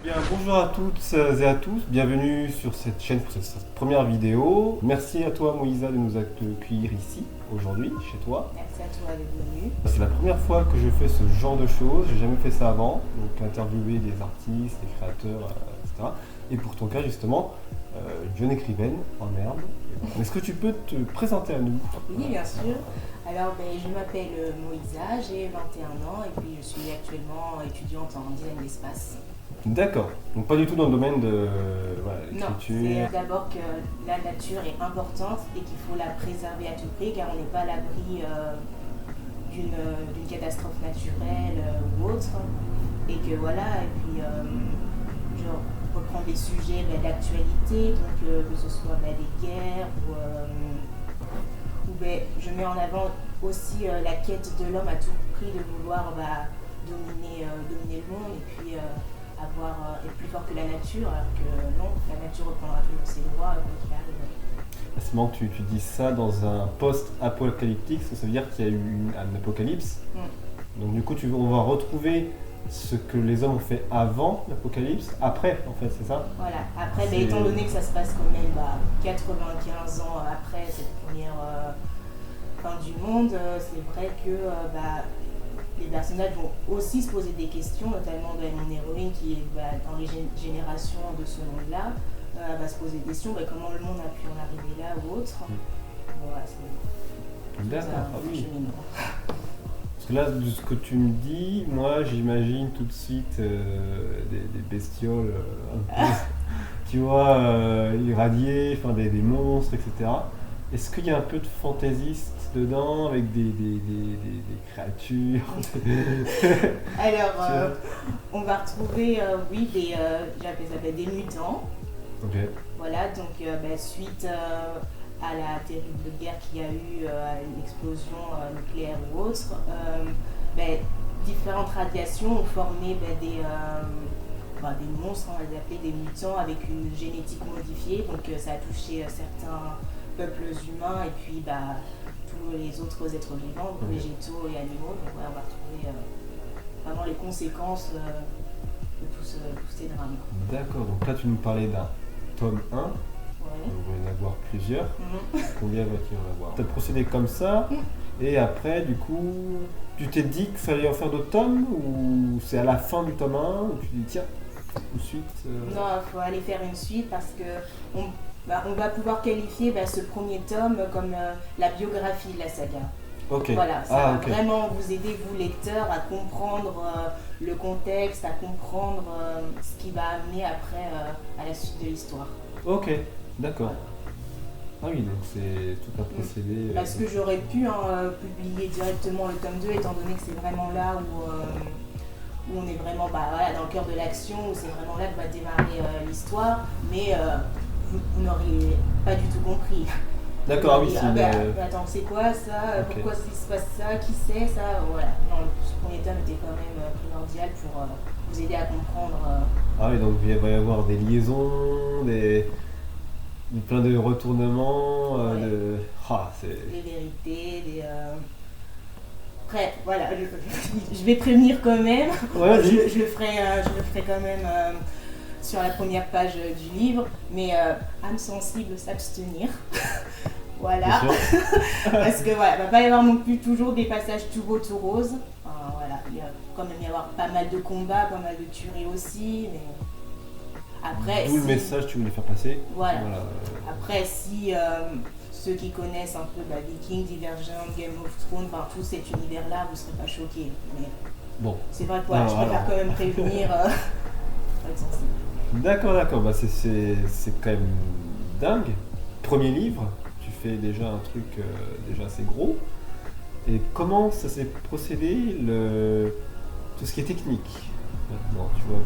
Bien, bonjour à toutes et à tous, bienvenue sur cette chaîne pour cette première vidéo. Merci à toi Moïsa de nous accueillir ici, aujourd'hui, chez toi. Merci à toi d'être venu. C'est la première fois que je fais ce genre de choses, j'ai jamais fait ça avant, donc interviewer des artistes, des créateurs, etc. Et pour ton cas justement, jeune écrivaine en herbe. Est-ce que tu peux te présenter à nous? Oui, bien sûr. Alors, je m'appelle Moïsa, j'ai 21 ans et puis je suis actuellement étudiante en design d'espace. D'accord, donc pas du tout dans le domaine de Non, l'écriture. c'est d'abord que la nature est importante et qu'il faut la préserver à tout prix car on n'est pas à l'abri d'une catastrophe naturelle ou autre. Et que voilà, et puis je reprends des sujets d'actualité, donc que ce soit des guerres ou je mets en avant aussi la quête de l'homme à tout prix de vouloir dominer le monde et puis être plus fort que la nature, alors que non, la nature reprendra toujours ses droits quoi qu'il arrive. C'est marrant que tu dis ça dans un post-apocalyptique, ça veut dire qu'il y a eu un apocalypse. Donc du coup, on va retrouver ce que les hommes ont fait avant l'apocalypse, après en fait, c'est ça? Voilà, après, étant donné que ça se passe quand même 95 ans après cette première fin du monde, c'est vrai que les personnages vont aussi se poser des questions, notamment mon héroïne qui est dans les générations de ce monde-là, va se poser des questions, comment le monde a pu en arriver là ou autre. Voilà, c'est D'accord, un ah oui. cheminement. Parce que là, de ce que tu me dis, moi j'imagine tout de suite des bestioles un peu, tu vois, irradiées, enfin des monstres, etc. Est-ce qu'il y a un peu de fantaisiste dedans, avec des créatures? Alors, on va retrouver, oui, j'appelle ça des mutants. Ok. Voilà, donc suite à la terrible guerre qu'il y a eu, à une explosion nucléaire ou autre, différentes radiations ont formé des monstres, on va les appeler des mutants, avec une génétique modifiée. Donc ça a touché certains peuples humains et puis tous les autres êtres vivants, végétaux et animaux. Donc on va retrouver vraiment les conséquences de tous ces drames. D'accord, donc là tu nous parlais d'un tome 1. Ouais. Il va y en avoir plusieurs. Combien va-t-il y en avoir? Tu as procédé comme ça, et après, du coup, tu t'es dit qu'il fallait en faire d'autres tomes, ou c'est à la fin du tome 1 où tu dis tiens, une suite Non, il faut aller faire une suite parce que on va pouvoir qualifier ce premier tome comme la biographie de la saga. Ok. Voilà, ça va ok. vraiment vous aider, vous lecteurs, à comprendre le contexte, à comprendre ce qui va amener après à la suite de l'histoire. Ok, d'accord. Ah oui, donc c'est tout un procédé. Parce que j'aurais pu publier directement le tome 2, étant donné que c'est vraiment là où on est vraiment dans le cœur de l'action, où c'est vraiment là que va démarrer l'histoire, mais vous n'auriez pas du tout compris. D'accord, oui, Attends, c'est quoi ça? Ok. Pourquoi il se passe ça? Qui c'est ça? Voilà. Non, ce premier tome était quand même primordial pour vous aider à comprendre. Ah oui, donc il va y avoir des liaisons, plein de retournements, Des vérités, Après, voilà, je vais prévenir quand même. Ouais, vas-y. Je le ferai quand même sur la première page du livre, mais âme sensible, s'abstenir. Voilà. Parce que voilà, il va pas y avoir non plus toujours des passages tout beaux, tout roses. Enfin, voilà, il va quand même y avoir pas mal de combats, pas mal de tueries aussi, mais après. D'où le message que tu voulais faire passer. Voilà. Après, si ceux qui connaissent un peu Vikings, Divergent, Game of Thrones, tout cet univers-là, vous ne serez pas choqués. Mais bon. C'est vrai que je préfère quand même prévenir. Être sensible. D'accord, c'est quand même dingue. Premier livre, tu fais déjà un truc déjà assez gros. Et comment ça s'est procédé, tout ce qui est technique maintenant, tu vois,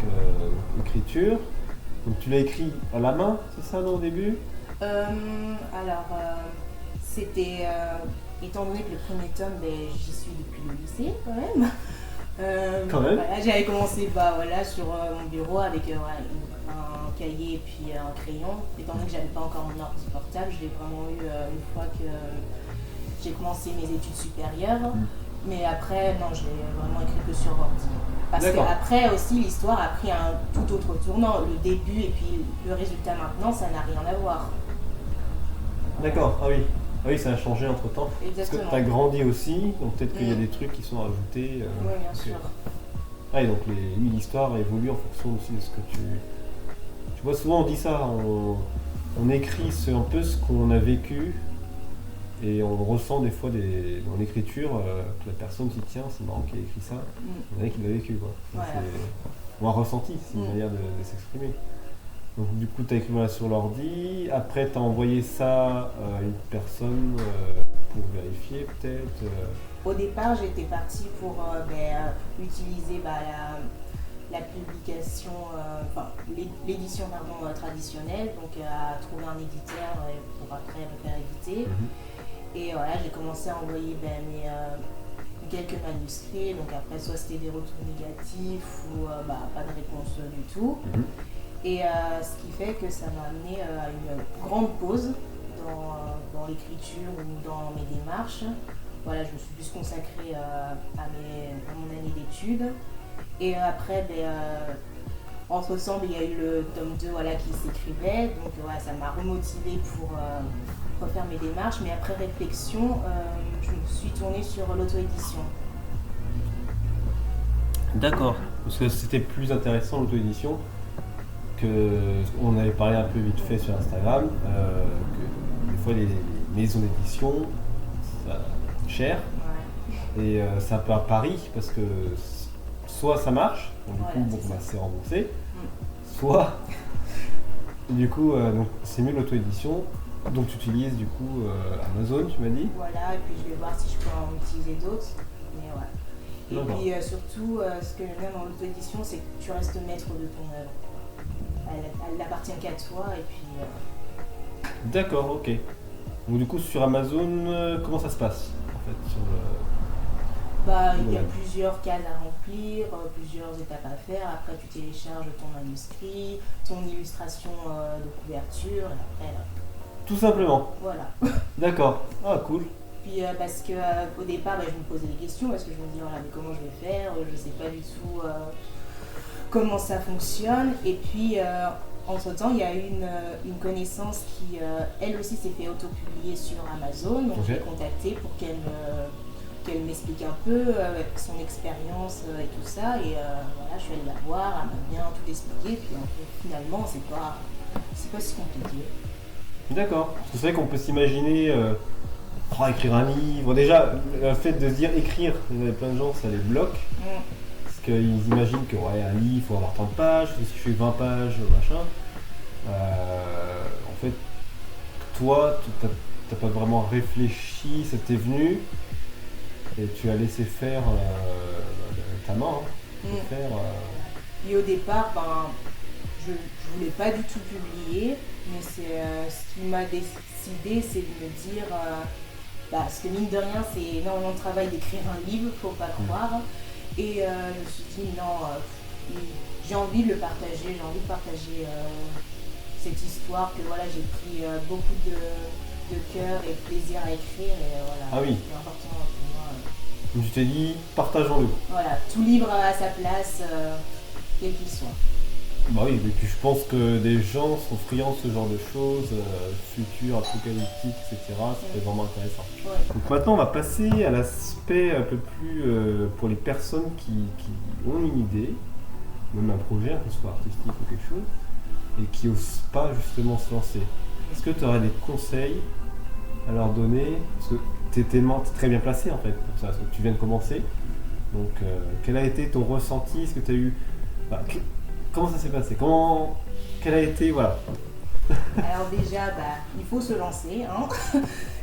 écriture. Donc tu l'as écrit à la main, c'est ça, non, au début? C'était, étant donné que le premier tome, j'y suis depuis le lycée quand même. Quand même. Voilà, j'avais commencé sur mon bureau avec un cahier et puis un crayon. Étant donné que j'avais pas encore mon ordi portable, je l'ai vraiment eu une fois que j'ai commencé mes études supérieures. Mais après, non, je l'ai vraiment écrit que sur ordi. Parce D'accord. qu'après aussi, l'histoire a pris un tout autre tournant. Le début et puis le résultat maintenant, ça n'a rien à voir. D'accord, ah oui. Ah oui, ça a changé entre temps. Parce que Exactement. tu as grandi aussi, donc peut-être qu'il y a des trucs qui sont ajoutés. Oui, bien ok. sûr. Ah, et donc l'histoire évolue en fonction aussi de ce que tu. Tu vois, souvent on dit ça, on écrit un peu ce qu'on a vécu et on ressent des fois dans l'écriture que la personne s'y tient, c'est marrant qu'il ait écrit ça, il y en a qui l'a vécu quoi. Voilà. Ou un ressenti, c'est une Mm. manière de s'exprimer. Donc du coup tu as écrit voilà, sur l'ordi, après tu as envoyé ça à une personne pour vérifier peut-être. Au départ, j'étais partie pour utiliser la publication, l'édition traditionnelle, donc à trouver un éditeur pour après me faire éditer. Et voilà, j'ai commencé à envoyer quelques manuscrits, donc après soit c'était des retours négatifs ou pas de réponse du tout. Et ce qui fait que ça m'a amené à une grande pause dans l'écriture ou dans mes démarches. Voilà, je me suis plus consacrée à mon année d'études. Et après, entre-temps, il y a eu le tome 2 qui s'écrivait. Donc ça m'a remotivée pour refaire mes démarches. Mais après réflexion, je me suis tournée sur l'auto-édition. D'accord, parce que c'était plus intéressant l'auto-édition que on avait parlé un peu vite fait sur Instagram, que des fois les maisons d'édition, ça cher, et c'est un peu un pari parce que soit ça marche, donc du coup c'est remboursé, soit du coup donc c'est mieux l'auto-édition, donc tu utilises du coup Amazon, tu m'as dit. Voilà, et puis je vais voir si je peux en utiliser d'autres, mais voilà. Et D'accord. puis surtout, ce que j'aime dans l'auto-édition, c'est que tu restes maître de ton œuvre. Elle n'appartient qu'à toi, et puis... D'accord, ok. Donc du coup sur Amazon, comment ça se passe en fait sur il y a plusieurs cases à remplir, plusieurs étapes à faire. Après, tu télécharges ton manuscrit, ton illustration de couverture, et après... Tout simplement. Voilà. D'accord. Ah cool. Puis parce qu'au départ, je me posais des questions, parce que je me disais, voilà, mais comment je vais faire, je ne sais pas du tout comment ça fonctionne. Et puis, entre-temps, il y a une connaissance qui, elle aussi, s'est fait auto-publier sur Amazon. Donc, je l'ai contactée pour qu'elle m'explique un peu son expérience et tout ça. Et voilà, je suis allée la voir, elle m'a bien tout expliqué. Puis finalement, c'est pas si compliqué. D'accord. Parce que c'est vrai qu'on peut s'imaginer écrire un livre. Déjà, le fait de se dire écrire, il y a plein de gens, ça les bloque. Parce qu'ils imaginent que un livre, il faut avoir 30 pages, si je fais 20 pages, machin. En fait, toi, tu n'as pas vraiment réfléchi, ça t'est venu, et tu as laissé faire ta main. Faire, Et au départ, je ne voulais pas du tout publier, mais ce qui m'a décidé, c'est de me dire, parce que mine de rien, c'est énormément de travail d'écrire un livre, faut pas croire. Et je me suis dit, non, j'ai envie de le partager, cette histoire que voilà, j'ai pris beaucoup de cœur et de plaisir à écrire, et voilà, Ah oui. c'est important pour moi. Donc tu t'es dit, partageons-le. Voilà, tout livre à sa place, quel qu'il soit. Bah oui, et puis je pense que des gens sont friands de ce genre de choses, futur, apocalyptique, etc. C'était vraiment intéressant. Ouais. Donc maintenant, on va passer à l'aspect un peu plus pour les personnes qui ont une idée, même un projet, que ce soit artistique ou quelque chose, et qui n'osent pas justement se lancer. Est-ce que tu aurais des conseils à leur donner? Parce que tu es très bien placé en fait pour ça, parce que tu viens de commencer. Donc quel a été ton ressenti? Est-ce que tu as eu... comment ça s'est passé? Quel a été... Voilà. Alors déjà, il faut se lancer, hein.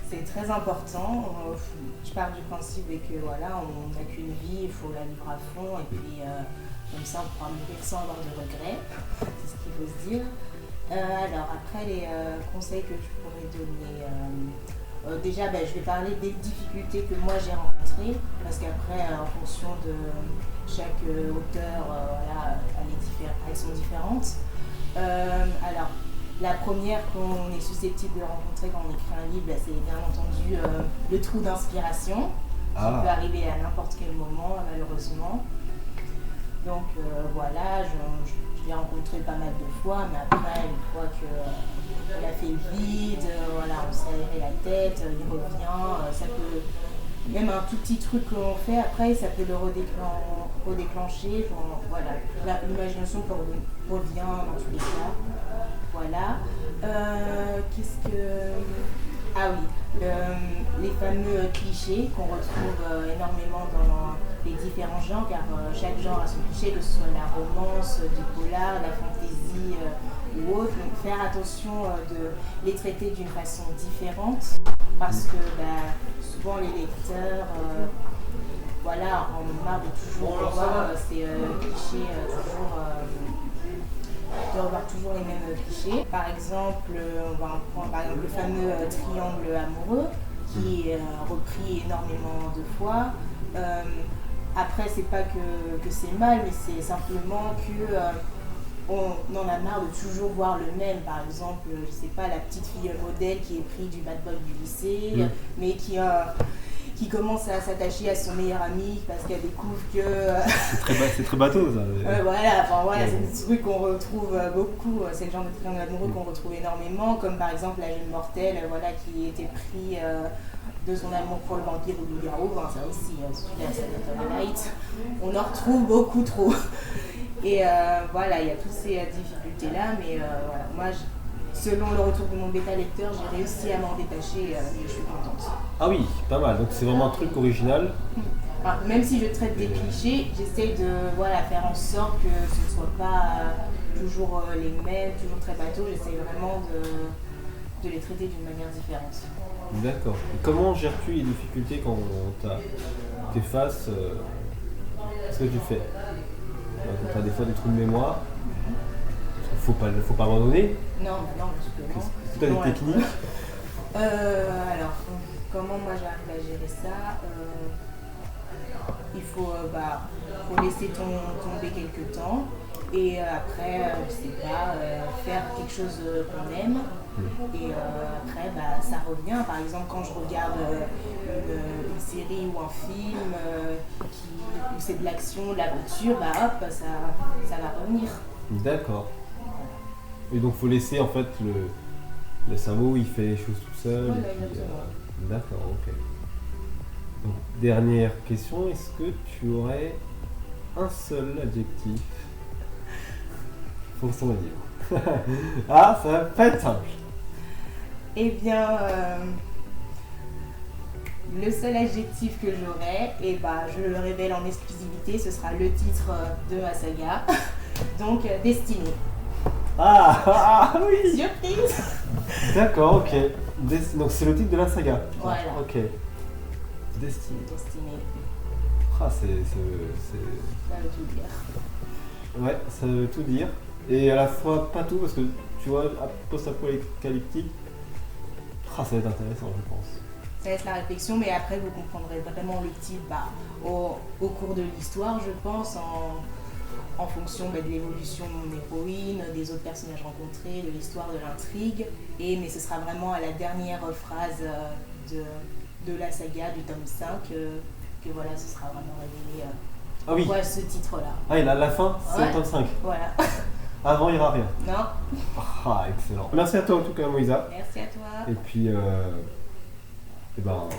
C'est très important. Je pars du principe que voilà, on n'a qu'une vie, il faut la vivre à fond, et puis comme ça on pourra mourir sans avoir de regrets. C'est ce qu'il faut se dire. Alors après, les conseils que je pourrais donner, déjà je vais parler des difficultés que moi j'ai rencontrées, parce qu'après en fonction de chaque auteur, elles sont différentes. Alors la première qu'on est susceptible de rencontrer quand on écrit un livre, c'est bien entendu le trou d'inspiration, qui peut arriver à n'importe quel moment malheureusement. Donc voilà, je l'ai rencontré pas mal de fois, mais après, une fois qu'il a fait le vide, voilà, on s'est aéré la tête, il revient, ça peut, même un tout petit truc qu'on fait, après, ça peut le redéclencher, voilà, l'imagination revient dans tous les cas. Voilà. Qu'est-ce que... Ah oui, les fameux clichés qu'on retrouve énormément dans les différents genres, car chaque genre a son cliché, que ce soit la romance, du polar, la fantaisie ou autre. Donc faire attention de les traiter d'une façon différente, parce que souvent les lecteurs voilà, on a marre de toujours revoir ces clichés, de revoir toujours les mêmes clichés. Par exemple, on va prendre par exemple, le fameux triangle amoureux qui est repris énormément de fois. Après, c'est pas que c'est mal, mais c'est simplement que on en a marre de toujours voir le même. Par exemple, je sais pas, la petite fille modèle qui est prise du bad boy du lycée, mais qui commence à s'attacher à son meilleur ami parce qu'elle découvre que... c'est très bateau ça. Voilà, c'est des trucs qu'on retrouve beaucoup, c'est le genre de triangle amoureux qu'on retrouve énormément, comme par exemple la jeune mortelle qui était pris de son amour pour le vampire ou le loup-garou, ça aussi, celui-là, c'est Twilight, on en retrouve beaucoup trop. Et voilà, il y a toutes ces difficultés-là, mais voilà, moi, selon le retour de mon bêta-lecteur, j'ai réussi à m'en détacher et je suis contente. Ah oui, pas mal, donc c'est vraiment un truc original. Enfin, même si je traite des clichés, j'essaie de faire en sorte que ce ne soit pas toujours les mêmes, toujours très bateau, j'essaie vraiment de les traiter d'une manière différente. D'accord. Et comment gères-tu les difficultés quand t'es face à ce que tu fais? Quand tu as des fois des trous de mémoire, faut pas abandonner. Non, parce que non. Est-ce que tu as des techniques? Alors, comment moi j'arrive à gérer ça? Il faut laisser tomber quelques temps et après, je sais pas, faire quelque chose qu'on aime. Et après, ça revient. Par exemple, quand je regarde une série ou un film où c'est de l'action, de l'aventure, hop, ça va revenir. D'accord. Et donc, faut laisser en fait le cerveau, il fait les choses tout seul. D'accord, ok. Donc, dernière question, est-ce que tu aurais un seul adjectif pour son livre? Ah, ça va pas être simple. Eh bien, le seul adjectif que j'aurai, je le révèle en exclusivité, ce sera le titre de ma saga, donc Destinée. Ah oui. Surprise. D'accord, ok. Donc c'est le titre de la saga. Voilà. Ok. Destinée. Ah, ça veut tout dire. Ouais, ça veut tout dire. Et à la fois pas tout, parce que tu vois, post-apocalyptique, ça va être intéressant, je pense. Ça laisse la réflexion, mais après vous comprendrez vraiment le titre au cours de l'histoire, je pense, en fonction de l'évolution de mon héroïne, des autres personnages rencontrés, de l'histoire, de l'intrigue. Mais ce sera vraiment à la dernière phrase de la saga, du tome 5, que voilà, ce sera vraiment révélé pourquoi ce titre-là. Ah, et la fin, c'est le tome 5. Voilà. Avant, il n'y aura rien. Non. Ah, excellent. Merci à toi en tout cas, Moïsa. Merci à toi. Et puis,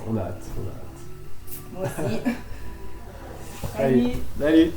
on a hâte. Moi aussi. Allez, salut.